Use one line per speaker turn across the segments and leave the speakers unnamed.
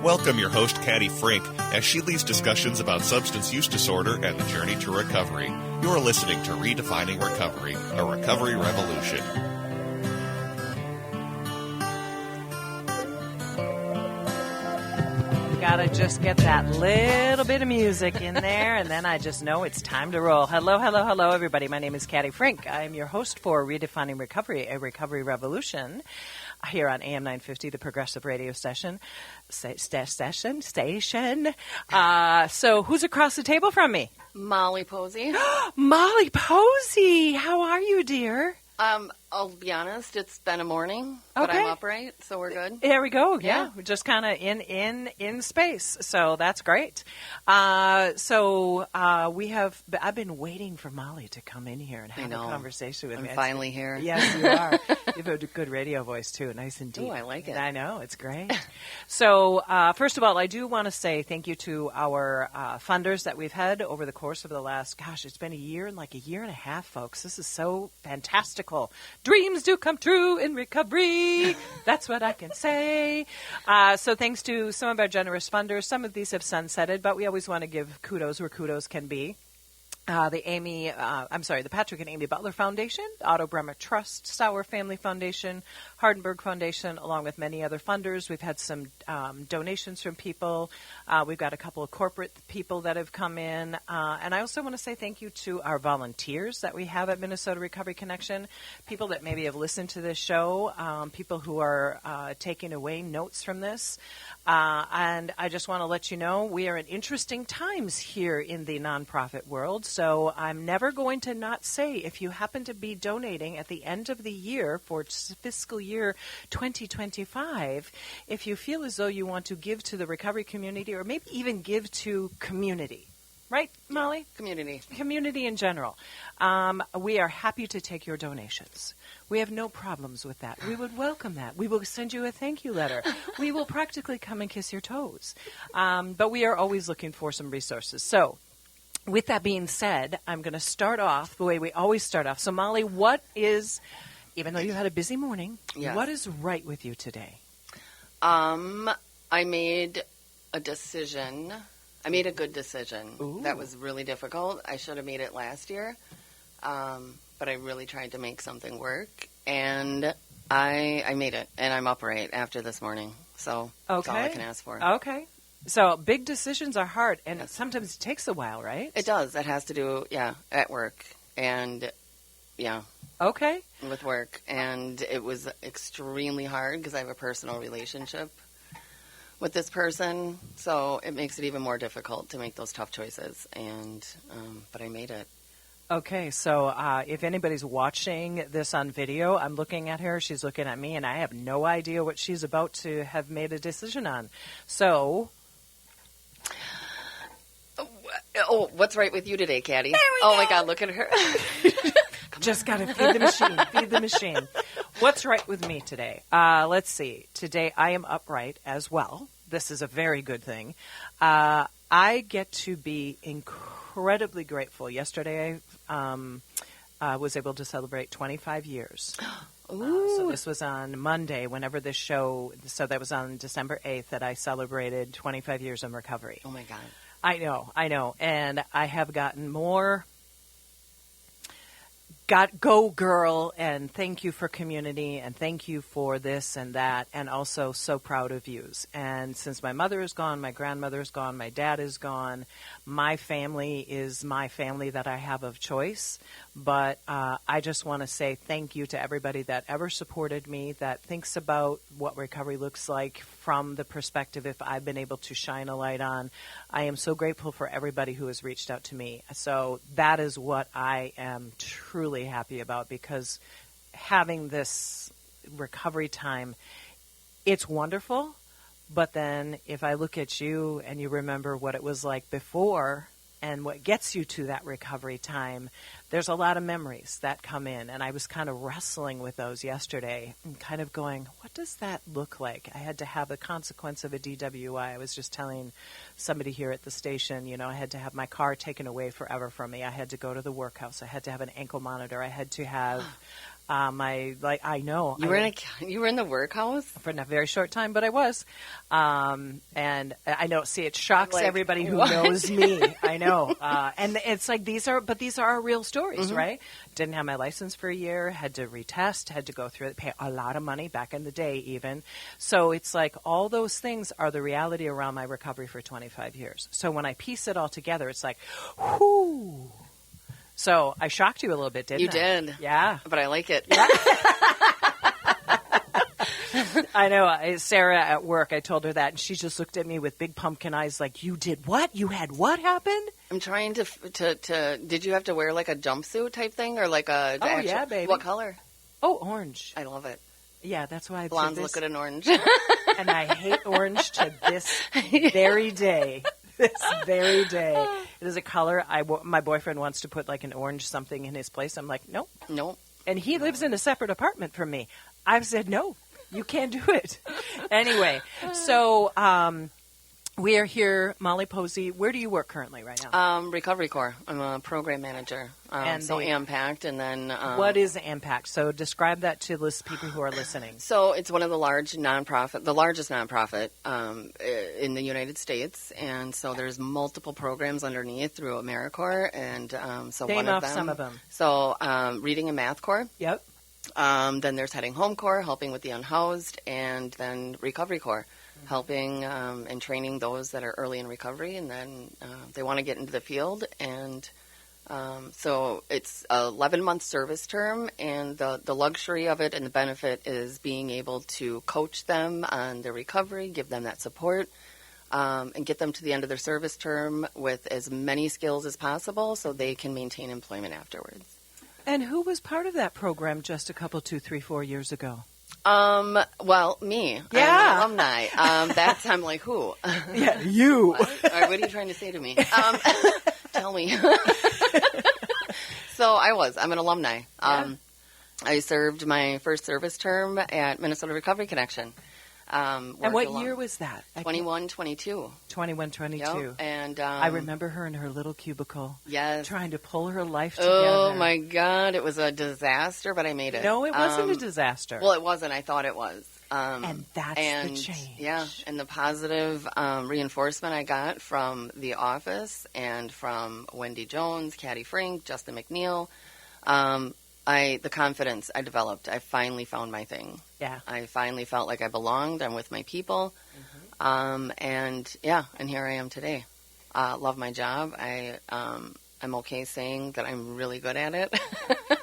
Welcome your host, Caddy Frink, as she leads discussions about substance use disorder and the journey to recovery. You're listening to Redefining Recovery, a recovery revolution.
Gotta just get that little bit of music in there, and then I just know it's time to roll. Hello, everybody. My name is Caddy Frink. I am your host for Redefining Recovery, a recovery revolution, here on AM 950, the progressive radio station. So who's across the table from me?
Molly Posey.
Molly Posey! How are you, dear?
I'll be honest, it's been a morning, but
Okay.
I'm upright, so we're good.
There we go. Yeah,
Yeah.
we're just kind of in space, so that's great. I've been waiting for Molly to come in here and have a conversation with me.
I'm finally here.
Yes, you are. You have a good radio voice too, nice and deep.
Oh, I like it.
I know, it's great. So first of all, I do want to say thank you to our funders that we've had over the course of the last, it's been a year and a year and a half, folks. This is so fantastical. Dreams do come true in recovery. That's what I can say. So thanks to some of our generous funders. Some of these have sunsetted, but we always want to give kudos where kudos can be. The Patrick and Amy Butler Foundation, Otto Bremer Trust, Sauer Family Foundation, Hardenberg Foundation, along with many other funders. We've had some donations from people. We've got a couple of corporate people that have come in. And I also want to say thank you to our volunteers that we have at Minnesota Recovery Connection, people that maybe have listened to this show, people who are taking away notes from this. And I just want to let you know we are in interesting times here in the nonprofit world. So I'm never going to not say if you happen to be donating at the end of the year for fiscal year 2025, if you feel as though you want to give to the recovery community or maybe even give to community. Right, Molly? Community in general. We are happy to take your donations. We have no problems with that. We would welcome that. We will send you a thank you letter. We will practically come and kiss your toes. But we are always looking for some resources. So, with that being said, I'm going to start off the way we always start off. So, Molly, even though you had a busy morning,
Yes.
What is right with you today?
I made a decision. I made a good decision.
Ooh.
That was really difficult. I should have made it last year. But I really tried to make something work. And I made it. And I'm upright after this morning. So that's all I can ask for.
Okay. So big decisions are hard. And
Yes.
sometimes it takes a while, right?
It does. It has to do, at work. And,
Okay.
with work. And it was extremely hard because I have a personal relationship with this person, so it makes it even more difficult to make those tough choices. And but I made it.
Okay, so if anybody's watching this on video, I'm looking at her, she's looking at me, and I have no idea what she's about to have made a decision on. So...
Oh, what's right with you today, Caddy?
go.
My God, look at her.
Just got to feed the machine. What's right with me today? Let's see. Today I am upright as well. This is a very good thing. I get to be incredibly grateful. Yesterday I was able to celebrate 25 years. So this was on Monday, whenever this show, so that was on December 8th that I celebrated 25 years in recovery.
Oh, my God.
I know. And I have gotten more... go girl, and thank you for community, and thank you for this and that, and also so proud of yous. And since my mother is gone, my grandmother is gone, my dad is gone, my family is my family that I have of choice. But I just want to say thank you to everybody that ever supported me, that thinks about what recovery looks like from the perspective if I've been able to shine a light on. I am so grateful for everybody who has reached out to me. So that is what I am truly happy about, because having this recovery time, it's wonderful. But then if I look at you and you remember what it was like before and what gets you to that recovery time, there's a lot of memories that come in. And I was kind of wrestling with those yesterday and kind of going, what does that look like? I had to have the consequence of a DWI. I was just telling somebody here at the station, I had to have my car taken away forever from me. I had to go to the workhouse. I had to have an ankle monitor. I had to have I know.
You were in the workhouse
for a very short time, but I was. And I know, see, it shocks everybody who
what?
knows me. I know. And it's like, these are our real stories, right? Didn't have my license for a year, had to retest, had to go through it, pay a lot of money back in the day even. So it's like all those things are the reality around my recovery for 25 years. So when I piece it all together, it's like, whoo. So I shocked you a little bit, didn't I?
You did.
Yeah.
But I like it.
I know. Sarah at work, I told her that, and she just looked at me with big pumpkin eyes like, you did what? You had what happen?
I'm trying to did you have to wear like a jumpsuit type thing or like a...
yeah, baby.
What color?
Oh, orange.
I love it.
Yeah, that's why I
Blondes
did
look
this.
good in orange.
And I hate orange to this very day. This very day. It is a color. My boyfriend wants to put like an orange something in his place. I'm like, nope.
Nope.
And he lives in a separate apartment from me. I've said, no, you can't do it. Anyway, so we are here, Molly Posey. Where do you work currently right now?
Recovery Corps. I'm a program manager.
And
so AMPACT, and then...
what is AMPACT? So describe that to people who are listening.
So it's one of the largest nonprofit in the United States, and so there's multiple programs underneath through AmeriCorps, and so
Name
one of
off
them...
some of them.
So Reading and Math Corps.
Yep.
Then there's Heading Home Corps, helping with the unhoused, and then Recovery Corps, helping and training those that are early in recovery, and then they want to get into the field. And so it's a 11-month service term, and the luxury of it and the benefit is being able to coach them on their recovery, give them that support, and get them to the end of their service term with as many skills as possible so they can maintain employment afterwards.
And who was part of that program just a couple, 2, 3, 4 years ago?
Well, me.
Yeah.
I'm an alumni. I'm like, who?
Yeah, you.
What are you trying to say to me? Tell me. So I'm an alumni.
Yeah.
I served my first service term at Minnesota Recovery Connection.
And what year was that?
21, 22.
21, 22.
Yep. And
I remember her in her little cubicle.
Yes.
Trying to pull her life together.
Oh, my God. It was a disaster, but I made it.
No, it wasn't a disaster.
Well, it wasn't. I thought it was.
And that's the change.
Yeah, and the positive reinforcement I got from the office and from Wendy Jones, Caddy Frink, Justin McNeil, the confidence I developed. I finally found my thing.
Yeah.
I finally felt like I belonged. I'm with my people. And here I am today. Love my job. I'm okay saying that I'm really good at it.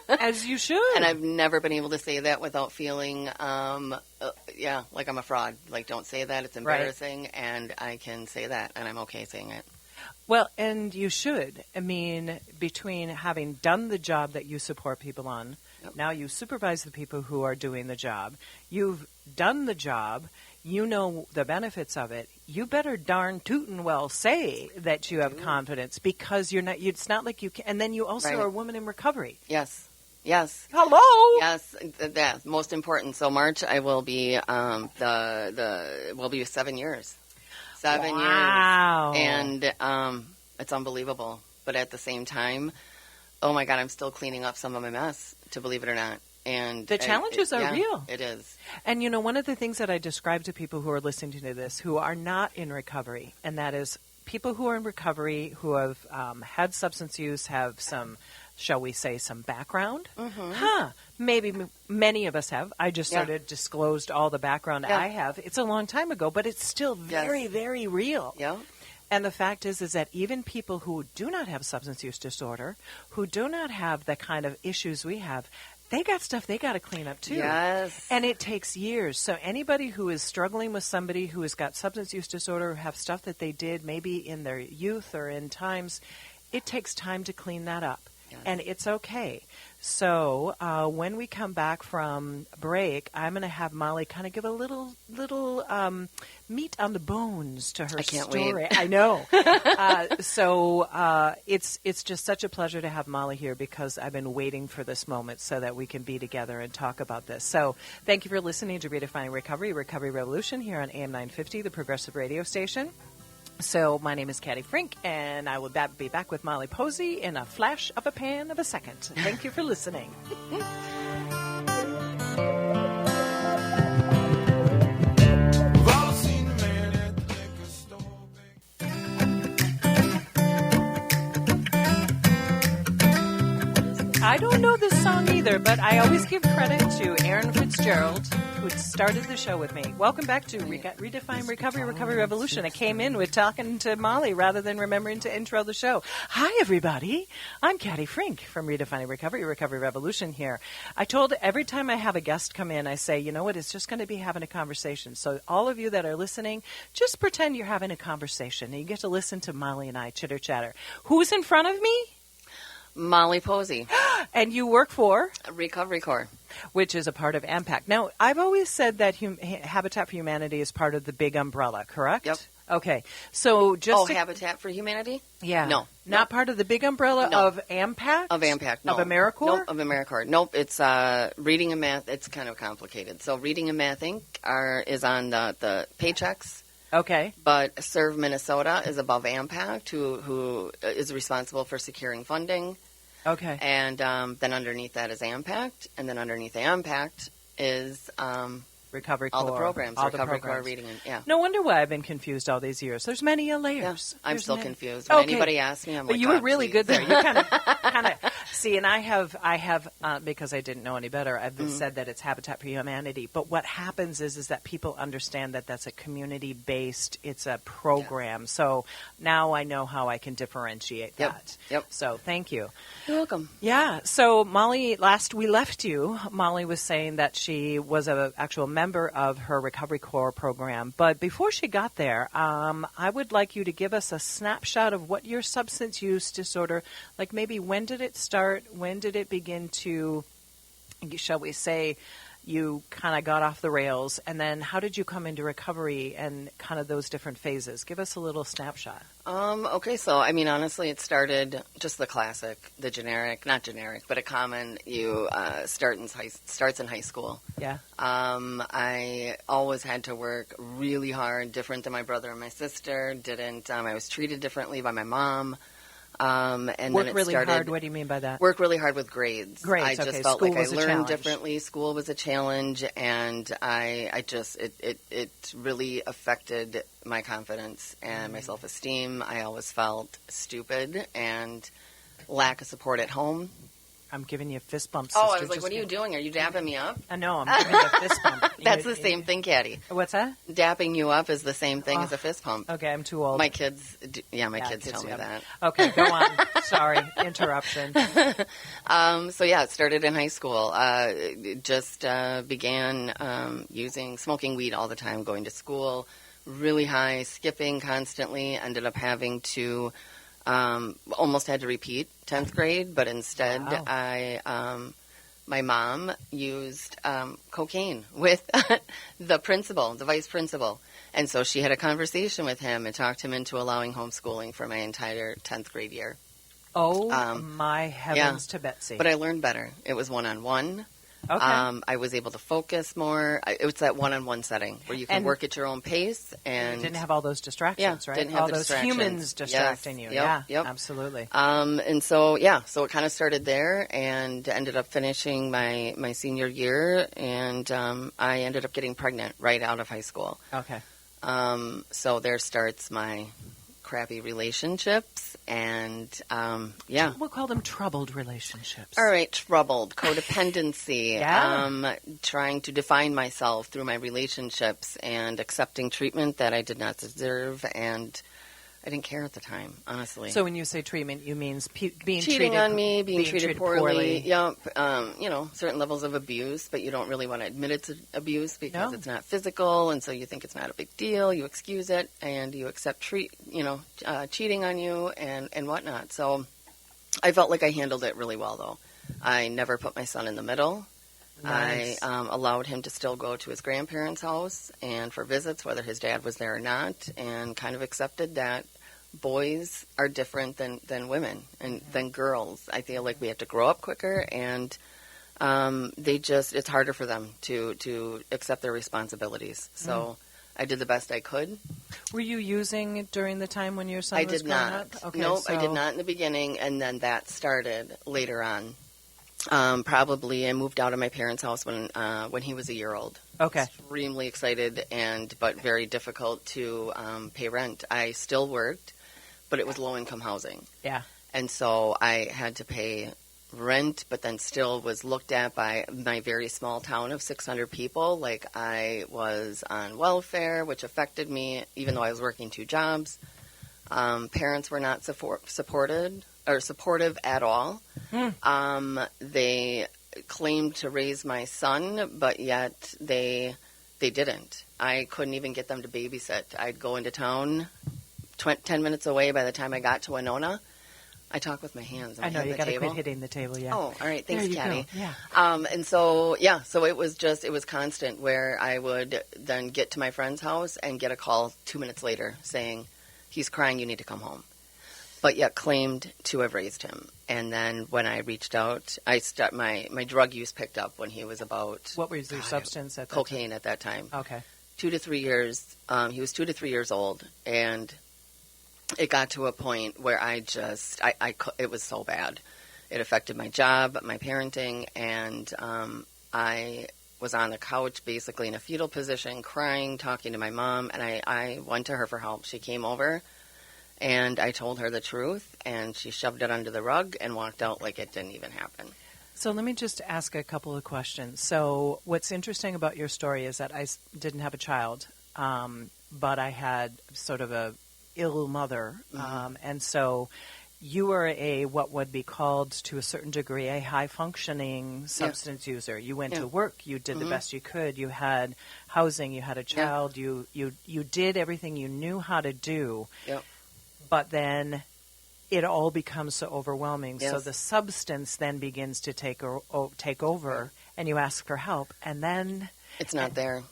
As you should.
And I've never been able to say that without feeling, like I'm a fraud. Like, don't say that. It's embarrassing. Right. And I can say that, and I'm okay saying it.
Well, and you should. I mean, between having done the job that you support people on, now you supervise the people who are doing the job. You've done the job. You know the benefits of it. You better darn tootin' well say that you have confidence, because you're not. It's not like you can. And then you also are a woman in recovery.
Yes.
Hello.
Yes. That's most important. So March, I will be will be 7 years. 7 years.
Wow.
And it's unbelievable. But at the same time, oh my God, I'm still cleaning up some of my mess, to believe it or not. And
the challenges are real.
It is.
And, one of the things that I describe to people who are listening to this who are not in recovery, and that is people who are in recovery who have had substance use, have some, shall we say, some background. Maybe many of us have. I just sort of disclosed all the background I have. It's a long time ago, but it's still very, very real.
Yeah.
And the fact is that even people who do not have substance use disorder, who do not have the kind of issues we have, they got stuff they got to clean up too.
Yes.
And it takes years. So anybody who is struggling with somebody who has got substance use disorder, or have stuff that they did maybe in their youth or in times, it takes time to clean that up. Yes. And it's okay. So when we come back from break, I'm going to have Molly kind of give a little meat on the bones to her
I can't
story.
wait.
I know. It's just such a pleasure to have Molly here, because I've been waiting for this moment so that we can be together and talk about this. So thank you for listening to Redefining Recovery Revolution here on AM 950, the progressive radio station. So my name is Caddy Frink, and I will be back with Molly Posey in a flash of a pan of a second. Thank you for listening. know this song either, but I always give credit to Aaron Fitzgerald, who started the show with me. Welcome back to Redefine Recovery Revolution. I came in with talking to Molly rather than remembering to intro the show. Hi, everybody. I'm Caddy Frink from Redefining Recovery Revolution here. I told every time I have a guest come in, I say, you know what, it's just going to be having a conversation. So all of you that are listening, just pretend you're having a conversation, and you get to listen to Molly and I chitter-chatter. Who's in front of me?
Molly Posey.
And you work for?
Recovery Corps.
Which is a part of AMPAC. Now, I've always said that Habitat for Humanity is part of the big umbrella, correct?
Yep.
Okay. So just
Habitat for Humanity?
Yeah.
No.
Not part of the big umbrella of AMPAC?
Of AMPAC, no.
Of AmeriCorps?
Nope, of AmeriCorps. Nope, it's Reading and Math. It's kind of complicated. So Reading and Math Inc. is on the paychecks.
Okay.
But Serve Minnesota is above AMPAC, who is responsible for securing funding.
Okay.
And then underneath that is AMPAC, and then underneath AMPAC is
Recovery
all
Corps.
the programs,
all
Recovery
the programs.
Corps reading. Yeah.
No wonder why I've been confused all these years. There's many layers.
Yeah, I'm still
many.
confused. When
Okay.
anybody asks me, I'm
But
like,
you were
"God,
really
please."
good there. You kind of see, and I have because I didn't know any better. I've said that it's Habitat for Humanity. But what happens is that people understand that that's a community based. It's a program. Yeah. So now I know how I can differentiate that.
Yep.
So thank you.
You're welcome.
Yeah. So Molly, last we left you, Molly was saying that she was an actual member of her Recovery Corps program. But before she got there, I would like you to give us a snapshot of what your substance use disorder, like maybe when did it start? When did it begin to, shall we say, you kind of got off the rails? And then how did you come into recovery and kind of those different phases? Give us a little snapshot.
Okay, so, I mean, honestly, it started just the classic, the generic, not generic, but a common, starts in high school.
Yeah.
I always had to work really hard, different than my brother and my sister, I was treated differently by my mom. And
work
then it
really
started,
hard. What do you mean by that?
Work really hard with grades.
Grades.
I just
okay.
felt
School
like I
was a
learned
challenge.
differently. School was a challenge, and it really affected my confidence and my self-esteem. I always felt stupid and lack of support at home.
I'm giving you a fist bump,
Oh,
sister.
I was like, what are you doing? Are you dapping me up?
No, I'm giving you a fist bump.
That's the same thing, Caddy.
What's that?
Dapping you up is the same thing as a fist pump.
Okay, I'm too old.
My kids, kids tell me that.
Okay, go on. Sorry, interruption.
It started in high school. Began smoking weed all the time, going to school, really high, skipping constantly, ended up having to, almost had to repeat 10th grade, but instead my mom used cocaine with the vice principal. And so she had a conversation with him and talked him into allowing homeschooling for my entire 10th grade year.
Oh, my heavens to Betsy.
But I learned better. It was one-on-one.
Okay.
I was able to focus more. It was that one-on-one setting where you can work at your own pace. And
you didn't have all those distractions, right?
Didn't have
all
the
those
distractions.
humans distracting you.
Yep.
Absolutely.
So it kind of started there and ended up finishing my senior year, and I ended up getting pregnant right out of high school.
Okay.
So there starts my crappy relationships, and
We'll call them troubled relationships.
All right, troubled, codependency, trying to define myself through my relationships and accepting treatment that I did not deserve, and I didn't care at the time, honestly.
So when you say treatment, you mean being
cheating
treated
on me, being treated poorly.
Yep.
Certain levels of abuse, but you don't really want to admit it's abuse because it's not physical, and so you think it's not a big deal. You excuse it, and you accept cheating on you and whatnot. So I felt like I handled it really well, though. I never put my son in the middle.
Nice.
I allowed him to still go to his grandparents' house and for visits, whether his dad was there or not, and kind of accepted that boys are different than women and than girls. I feel like we have to grow up quicker, and it's harder for them to accept their responsibilities. So I did the best I could.
Were you using during the time when your son was growing up? Okay,
Nope, I did not in the beginning, and then that started later on. Probably I moved out of my parents' house when he was a year old.
Okay.
Extremely excited but very difficult to pay rent. I still worked, but it was low-income housing.
Yeah.
And so I had to pay rent, but then still was looked at by my very small town of 600 people like I was on welfare, which affected me even though I was working 2 jobs. Parents were not supportive at all. They claimed to raise my son, but yet they didn't. I couldn't even get them to babysit. I'd go into town 10 minutes away. By the time I got to Winona, I talk with my hands.
I know, you got to quit hitting the table, yeah.
Oh, all right. Thanks, Caddy.
Yeah.
And so it was constant where I would then get to my friend's house and get a call 2 minutes later saying, he's crying, you need to come home. But yet claimed to have raised him. And then when I reached out, my drug use picked up when he was about...
What was your substance at that
cocaine at that time.
Okay.
2 to 3 years. He was 2 to 3 years old. And it got to a point where it was so bad. It affected my job, my parenting, and I was on the couch basically in a fetal position, crying, talking to my mom, and I went to her for help. She came over, and I told her the truth, and she shoved it under the rug and walked out like it didn't even happen.
So let me just ask a couple of questions. So what's interesting about your story is that I didn't have a child, but I had sort of a ill mother, and so you were what would be called to a certain degree a high-functioning substance user. You went to work, you did the best you could, you had housing, you had a child, you did everything you knew how to do, but then it all becomes so overwhelming. So the substance then begins to take over, and you ask for help, and then...
It's not there.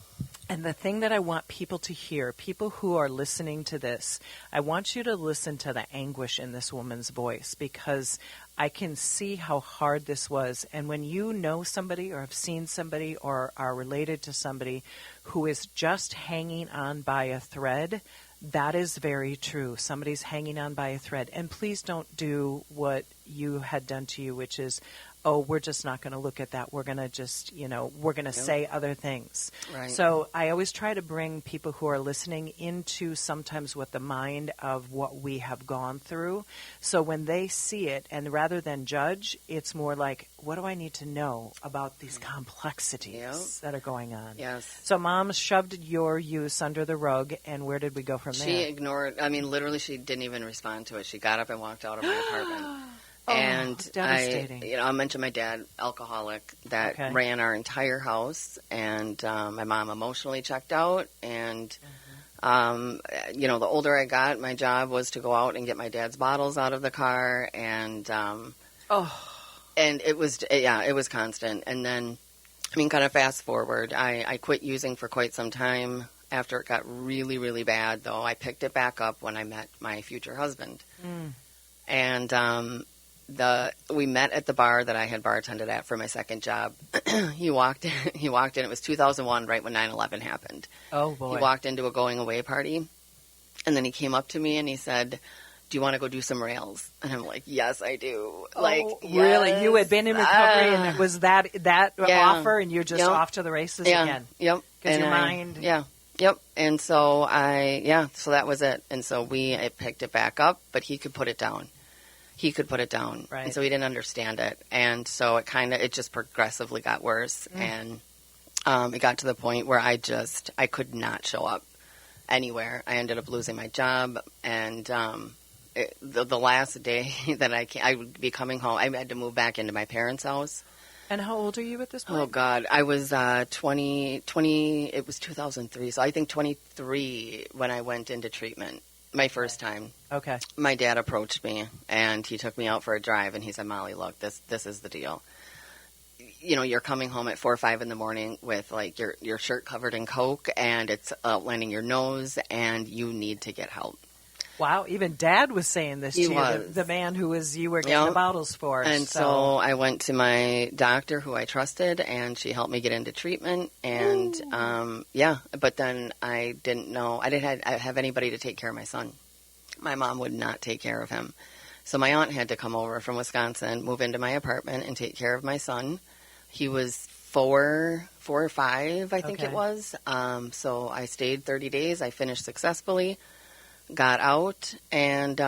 And the thing that I want people to hear, people who are listening to this, I want you to listen to the anguish in this woman's voice, because I can see how hard this was. And when you know somebody or have seen somebody or are related to somebody who is just hanging on by a thread, that is very true. Somebody's hanging on by a thread. And please don't do what you had done to you, which is, oh, we're just not going to look at that. We're going to just, we're going to say other things.
Right.
So I always try to bring people who are listening into sometimes what the mind of what we have gone through. So when they see it, and rather than judge, it's more like, what do I need to know about these complexities that are going on?
Yes.
So Mom shoved your use under the rug, and where did we go from there?
She ignored, literally she didn't even respond to it. She got up and walked out of my apartment. And
devastating.
I mentioned my dad, alcoholic, that ran our entire house, and my mom emotionally checked out. And the older I got, my job was to go out and get my dad's bottles out of the car, and it was constant. And then, kind of fast forward, I quit using for quite some time. After it got really, really bad, though, I picked it back up when I met my future husband, and. We met at the bar that I had bartended at for my second job. He walked in. It was 2001, right when 9/11 happened.
Oh, boy.
He walked into a going away party, and then he came up to me and he said, "Do you want to go do some rails?" And I'm like, "Yes, I do."
Really? You had been in recovery, and it was that offer, and you're just off to the races again.
Yep.
Because your mind.
Yep. And so so that was it. And so I picked it back up, but he could put it down.
Right.
And so he didn't understand it. And so it just progressively got worse. And it got to the point where I could not show up anywhere. I ended up losing my job. And the last day that I would be coming home, I had to move back into my parents' house.
And how old are you at this point?
Oh, God. I was 20, it was 2003. So I think 23 when I went into treatment. My first time.
Okay.
My dad approached me, and he took me out for a drive, and he said, "Molly, look, this is the deal. You're coming home at 4 or 5 in the morning with, your shirt covered in Coke, and it's outlining your nose, and you need to get help."
Wow, even Dad was saying this to you, the man who you were getting the bottles for.
And so I went to my doctor who I trusted, and she helped me get into treatment. And, but then I didn't have anybody to take care of my son. My mom would not take care of him. So my aunt had to come over from Wisconsin, move into my apartment, and take care of my son. He was 4 or 5, I think it was. So I stayed 30 days. I finished successfully. got out, and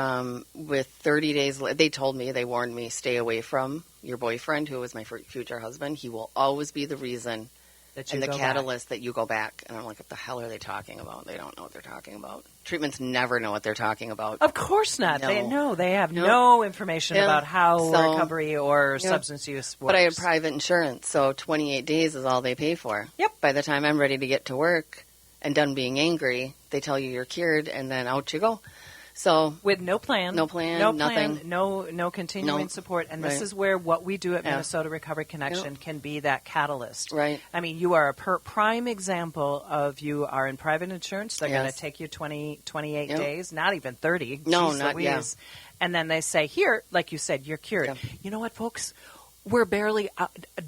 with 30 days, they told me, they warned me, stay away from your boyfriend, who was my future husband. He will always be the reason
That you
and the
go
catalyst that you go back. And I'm like, what the hell are they talking about? They don't know what they're talking about. Treatments never know what they're talking about.
Of course not.
No.
They have
Nope.
no information
Yeah.
about how
So,
recovery or
yeah.
substance use works.
But I had private insurance, so 28 days is all they pay for.
Yep.
By the time I'm ready to get to work and done being angry, they tell you you're cured, and then out you go. So
With no plan,
nothing.
no continuing
No.
support, and this
Right.
is where what we do at
Yeah.
Minnesota Recovery Connection can be that catalyst.
Right.
I mean, you are a prime example of you are in private insurance. They're going
Yes.
to take you 28
Yep.
days, not even 30.
No,
Jeez
not- yeah.
Louise. And then they say, here, like you said, you're cured.
Yeah.
You know what, folks? We're barely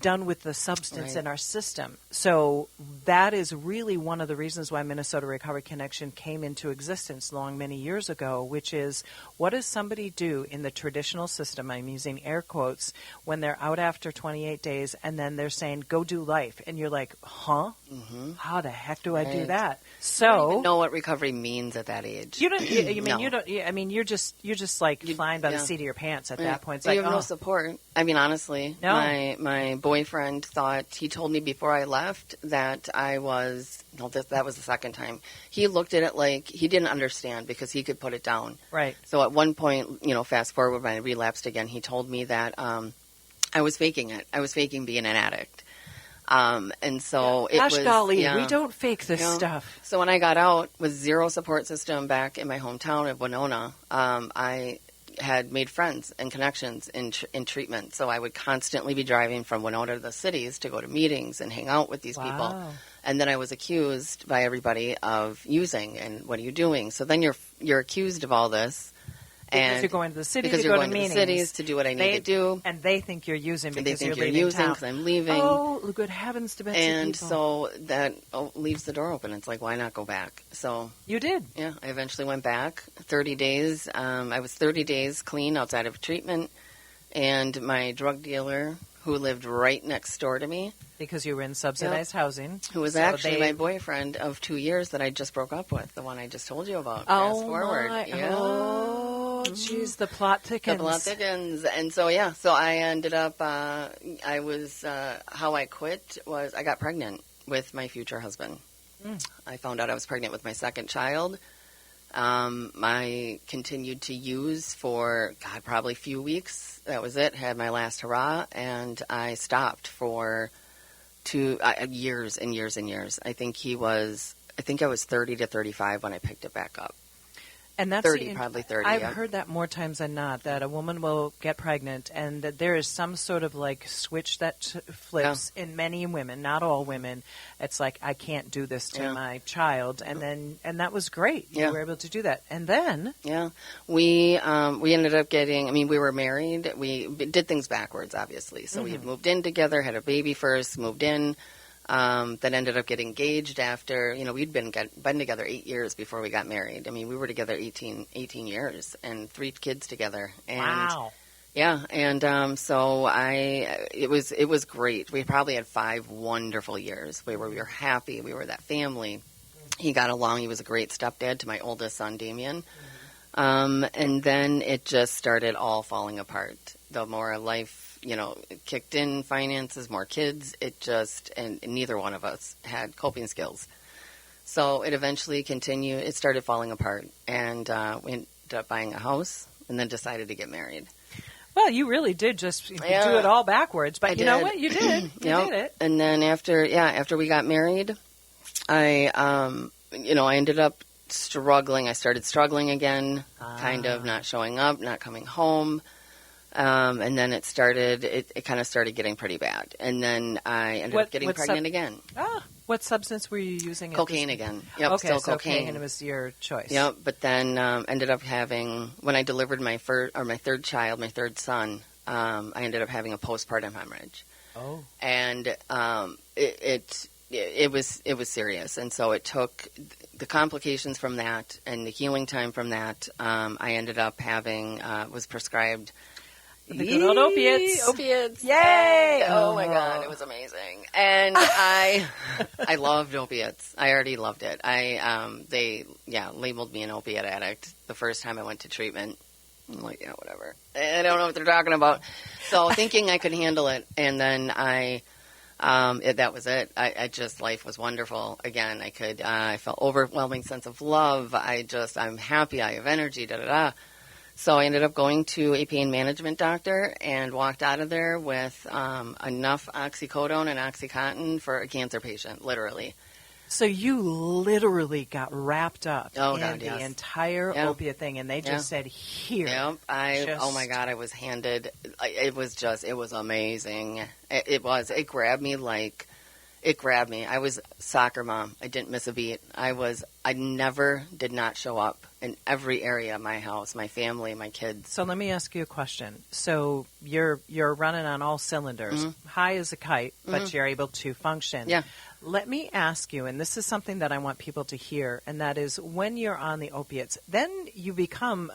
done with the substance
Right.
in our system. So that is really one of the reasons why Minnesota Recovery Connection came into existence many years ago, which is what does somebody do in the traditional system, I'm using air quotes, when they're out after 28 days and then they're saying, go do life. And you're like, huh?
Mm-hmm.
How the heck do I do
Right.
that?
I don't
So
even know what recovery means at that age.
you don't. You mean
No.
you don't? I mean you're just like flying by the
yeah.
seat of your pants at
Yeah.
that point. It's
you
like,
have
oh,
no support. I mean, honestly,
No.
my boyfriend thought, he told me before I left that I was, no, that was the second time. He looked at it like he didn't understand because he could put it down.
right.
So at one point, fast forward when I relapsed again, he told me that I was faking it. I was faking being an addict. And so it
Gosh
was,
golly,
yeah.
we don't fake this
Yeah.
stuff.
So when I got out with zero support system back in my hometown of Winona, I had made friends and connections in treatment. So I would constantly be driving from Winona to the cities to go to meetings and hang out with these people.
Wow.
And then I was accused by everybody of using, and what are you doing? So then you're accused of all this.
Because
And
you're going to the city
because
to
you're
go
going
to
to the
meetings.
cities to do what I need to do.
And they think you're using
And
because
they think
you're
you're
leaving
using
town.
because I'm leaving.
Oh, good heavens to Betsy
And
people.
so that leaves the door open. It's like, why not go back? So
You did.
yeah, I eventually went back. 30 days. I was 30 days clean outside of treatment. And my drug dealer, who lived right next door to me,
Because you were in subsidized housing.
who was
So
actually
they-
my boyfriend of 2 years that I just broke up with, the one I just told you about. Fast
Oh,
forward.
my.
Yeah.
Oh, jeez, the plot thickens.
The plot thickens. And so, yeah, so I ended up, how I quit was I got pregnant with my future husband. I found out I was pregnant with my second child. I continued to use for, probably a few weeks. That was it. Had my last hurrah, and I stopped for years and years and years. I think I was 30 to 35 when I picked it back up.
And that's
30, probably 30,
I've
yeah.
heard that more times than not, that a woman will get pregnant and that there is some sort of like switch that flips in many women, not all women. It's like, I can't do this to
Yeah.
my child. And that was great.
Yeah.
You were able to do that. And then
Yeah, we ended up getting. I mean, we were married. We did things backwards, obviously. So we moved in together, had a baby first, moved in. Then ended up getting engaged after. We'd been together 8 years before we got married. I mean, we were together 18 years and 3 kids together. And
wow.
yeah, and so it was great. We probably had 5 wonderful years. We were happy. We were that family. He got along. He was a great stepdad to my oldest son, Damien. And then it just started all falling apart. The more life, kicked in, finances, more kids, and neither one of us had coping skills. So it eventually continued. It started falling apart, and we ended up buying a house and then decided to get married.
Well, you really did just do it all backwards. But
I
you know
did.
what? You did. You
Yep.
did it.
And then after we got married, I ended up struggling. I started struggling again, kind of not showing up, not coming home. And then it kind of started getting pretty bad. And then I ended up getting pregnant again.
What substance were you using?
Cocaine again. Yep,
Okay,
still
so
cocaine.
It was your choice.
Yep, but then ended up having, when I delivered my third child, my third son, I ended up having a postpartum hemorrhage.
Oh.
And it was serious. And so it took the complications from that and the healing time from that. I ended up was prescribed
The good old opiates.
Opiates.
Yay!
Oh my God, it was amazing. And I I loved opiates. I already loved it. They labeled me an opiate addict the first time I went to treatment. I'm like, yeah, whatever. I don't know what they're talking about. So thinking I could handle it, and then that was it. I just, life was wonderful. Again, I felt overwhelming sense of love. I'm happy. I have energy, da-da-da. So I ended up going to a pain management doctor and walked out of there with enough oxycodone and OxyContin for a cancer patient, literally.
So you literally got wrapped up in
God,
the
yes.
entire opiate thing, and they just said, here.
Yep. Oh my God, I was handed, it was amazing. It grabbed me. I was soccer mom. I didn't miss a beat. I never did not show up in every area of my house, my family, my kids.
So let me ask you a question. So you're running on all cylinders, high as a kite, but you're able to function.
Yeah.
Let me ask you, and this is something that I want people to hear, and that is when you're on the opiates, then you become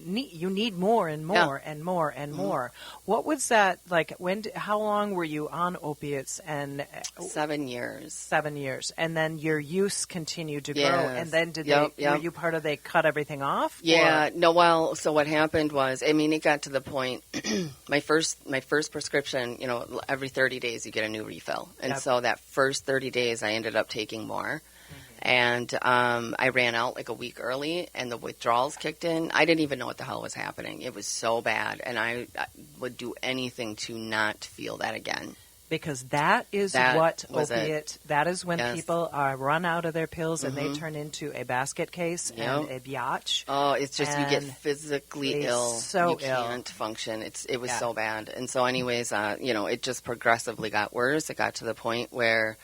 you need more and more and more and more. What was that like? How long were you on opiates? And
7 years.
7 years. And then your use continued to grow.
Yes.
And then were you part of they cut everything off?
Yeah.
Or?
No, well, so what happened was, it got to the point, my first prescription, every 30 days you get a new refill. And so that first 30 days I ended up taking more. And I ran out like a week early, and the withdrawals kicked in. I didn't even know what the hell was happening. It was so bad, and I would do anything to not feel that again.
Because that is what opiate, that is when people run out of their pills and they turn into a basket case and a biatch.
Oh, it's just you get physically ill.
So
you can't function. It was so bad. And so anyways, it just progressively got worse. It got to the point where,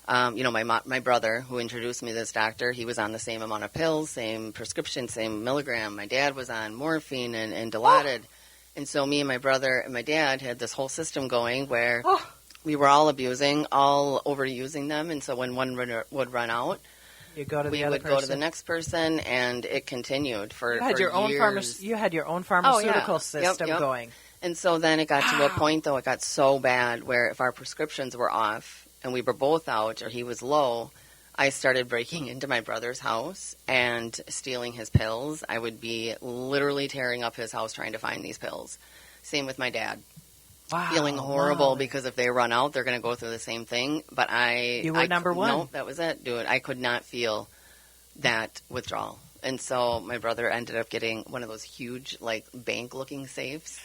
my brother who introduced me to this doctor, he was on the same amount of pills, same prescription, same milligram. My dad was on morphine and Dilaudid. And so me and my brother and my dad had this whole system going where we were all abusing, all overusing them, and so when one would run out,
we would go to
the next person, and it continued for years.
You had your own pharmaceutical system going.
And so then it got to a point, though, it got so bad where if our prescriptions were off and we were both out or he was low, I started breaking into my brother's house and stealing his pills. I would be literally tearing up his house trying to find these pills. Same with my dad.
Wow,
feeling horrible because if they run out, they're going to go through the same thing. But
you were number one.
No, that was it, dude. I could not feel that withdrawal. And so my brother ended up getting one of those huge, bank-looking safes.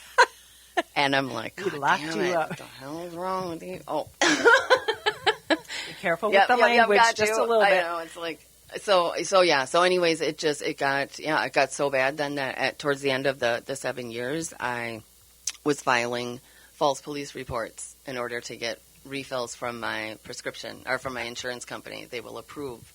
And I'm like, God damn it, what the hell is wrong with you? Oh.
Be careful with the language just a little bit.
I know, it's like... So anyways, it got so bad then that towards the end of the 7 years, I was filing false police reports in order to get refills from my prescription or from my insurance company. They will approve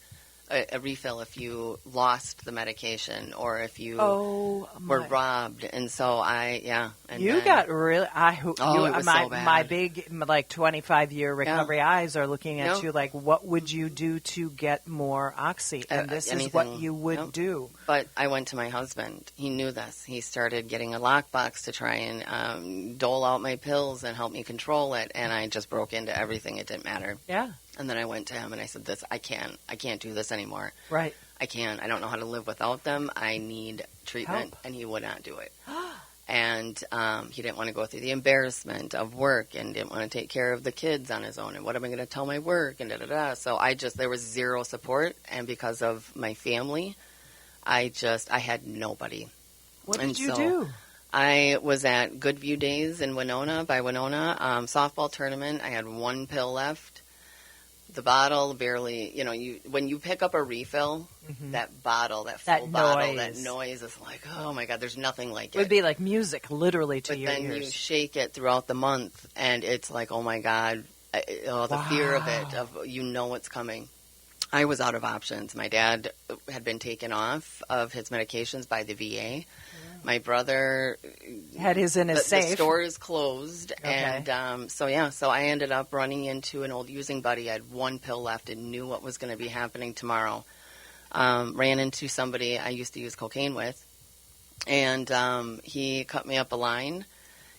a refill if you lost the medication or if you were robbed. And so got really.
It was so bad. My big 25-year recovery eyes are looking at you like, what would you do to get more oxy? And this is what you would do.
But I went to my husband. He knew this. He started getting a lockbox to try and dole out my pills and help me control it. And I just broke into everything. It didn't matter.
Yeah.
And then I went to him and I said, I can't do this anymore.
Right.
I can't. I don't know how to live without them. I need treatment.
Help.
And he would not do it. And he didn't want to go through the embarrassment of work and didn't want to take care of the kids on his own. And what am I going to tell my work? And da-da-da. So there was zero support. And because of my family, I had nobody.
What did you do?
I was at Goodview Days in Winona, softball tournament. I had one pill left. The bottle barely, when you pick up a refill, that bottle, that full bottle, that noise is like, oh my God, there's nothing like it.
It would be like music, literally, to your ears.
But then you shake it throughout the month, and it's like, oh my God, the fear of it, what's coming. I was out of options. My dad had been taken off of his medications by the VA. Yeah. My brother
had his in his safe.
The store is closed,
okay.
And so I ended up running into an old using buddy. I had one pill left and knew what was going to be happening tomorrow. Ran into somebody I used to use cocaine with, and he cut me up a line.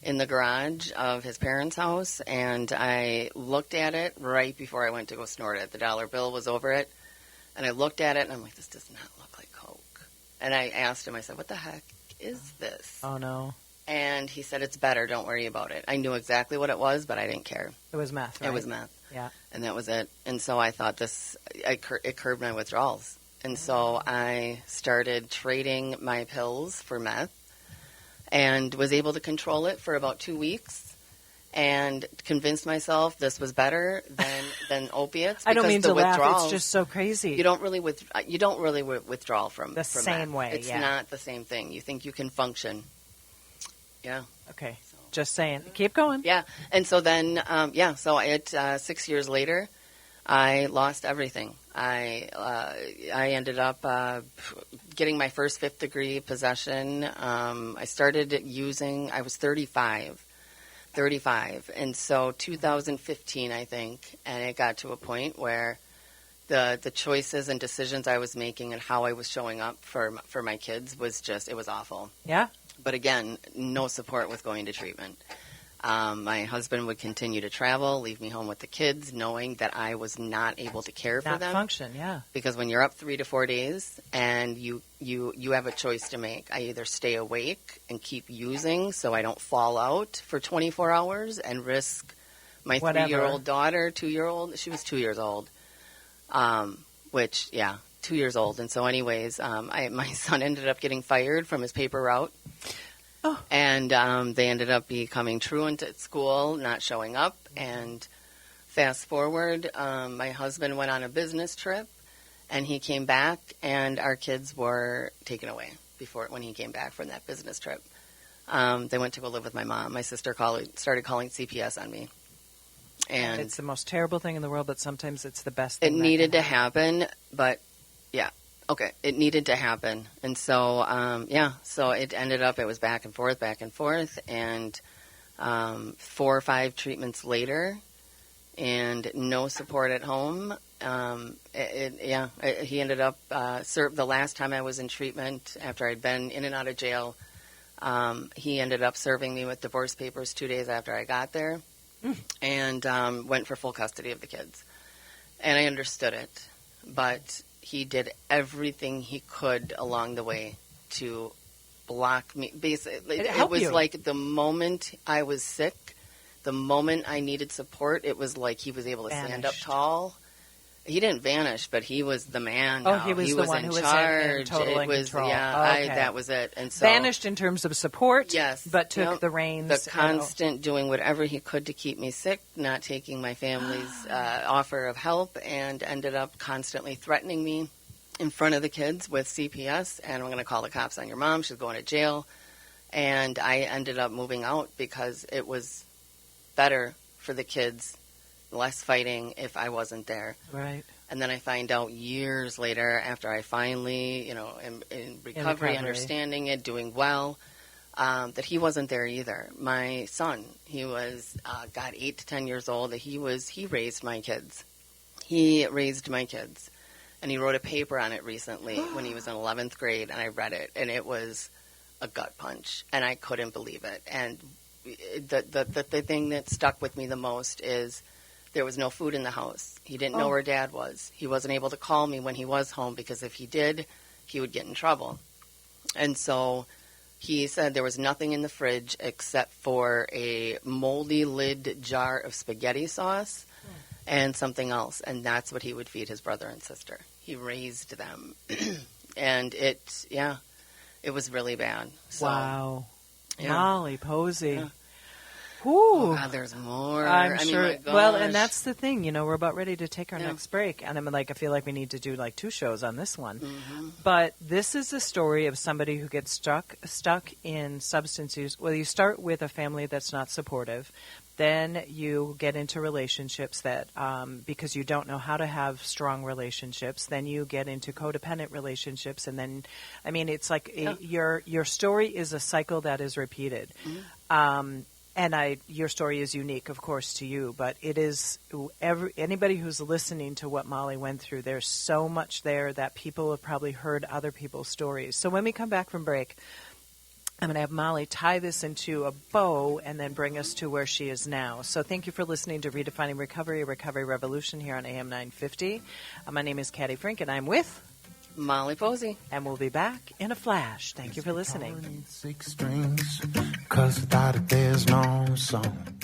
in the garage of his parents' house, and I looked at it right before I went to go snort it. The dollar bill was over it, and I looked at it, and I'm like, this does not look like Coke. And I asked him, I said, what the heck is this?
Oh, no.
And he said, it's better, don't worry about it. I knew exactly what it was, but I didn't care.
It was meth, right?
It was meth.
Yeah.
And that was it. And so I thought it curbed my withdrawals. And so I started trading my pills for meth and was able to control it for about 2 weeks and convinced myself this was better than opiates.
I don't mean to laugh.
Withdrawals,
it's just so crazy.
You don't really withdraw from
the same
meth.
way.
It's not the same thing. You think you can function. Yeah.
Okay. So. Just saying. Keep going.
Yeah. And so then, so 6 years later, I lost everything. I ended up getting my first fifth degree possession. I started using, I was 35. And so 2015, I think, and it got to a point where the choices and decisions I was making and how I was showing up for my kids was just, it was awful.
Yeah.
But again, no support with going to treatment. My husband would continue to travel, leave me home with the kids, knowing that I was not able to care for them.
Not function, yeah.
Because when you're up 3 to 4 days and you have a choice to make, I either stay awake and keep using so I don't fall out for 24 hours and risk my 3-year-old daughter, 2-year-old. She was 2 years old, 2 years old. And so anyways, my son ended up getting fired from his paper route. Oh. And they ended up becoming truant at school, not showing up. And fast forward, my husband went on a business trip, and he came back, and our kids were taken away when he came back from that business trip. They went to go live with my mom. My sister started calling CPS on me. And
it's the most terrible thing in the world, but sometimes it's the best thing.
It needed to happen, but yeah. Okay, it needed to happen. And so, so it ended up, it was back and forth, and 4 or 5 treatments later, and no support at home. He ended up, the last time I was in treatment, after I'd been in and out of jail, he ended up serving me with divorce papers 2 days after I got there, and went for full custody of the kids. And I understood it, but he did everything he could along the way to block me. Basically, it was like the moment I was sick, the moment I needed support, it was like he was able to stand up tall. He didn't vanish, but he was the man.
Oh, he was the one who was in total control.
Yeah,
okay.
That was it. And so
vanished in terms of support.
Yes,
but took the reins.
The constant doing whatever he could to keep me sick, not taking my family's offer of help, and ended up constantly threatening me in front of the kids with CPS, and I'm going to call the cops on your mom. She's going to jail. And I ended up moving out because it was better for the kids, less fighting if I wasn't there.
Right.
And then I find out years later, after I finally, am in recovery, understanding it, doing well, that he wasn't there either. My son, he was, 8 to 10 years old. He raised my kids. And he wrote a paper on it recently when he was in 11th grade, and I read it, and it was a gut punch, and I couldn't believe it. And the thing that stuck with me the most is there was no food in the house. He didn't know where Dad was. He wasn't able to call me when he was home because if he did, he would get in trouble. And so he said there was nothing in the fridge except for a moldy lid jar of spaghetti sauce and something else, and that's what he would feed his brother and sister. He raised them, and it was really bad. So,
wow.
Yeah.
Molly Posey.
Yeah.
Whew.
Oh, God, there's more.
I'm sure.
My gosh.
Well, and that's the thing. We're about ready to take our next break, and I feel like we need to do 2 shows on this one.
Mm-hmm.
But this is a story of somebody who gets stuck in substance use. Well, you start with a family that's not supportive. Then you get into relationships that, because you don't know how to have strong relationships, then you get into codependent relationships, and then, it's like your story is a cycle that is repeated. Mm-hmm. And your story is unique, of course, to you, but it is anybody who's listening to what Molly went through, there's so much there that people have probably heard other people's stories. So when we come back from break, I'm going to have Molly tie this into a bow and then bring us to where she is now. So thank you for listening to Redefining Recovery, a Recovery Revolution here on AM 950. My name is Caddy Frink, and I'm with
Molly Posey.
And we'll be back in a flash. Thank you for listening.
6 strings, 'cause without it there's no song.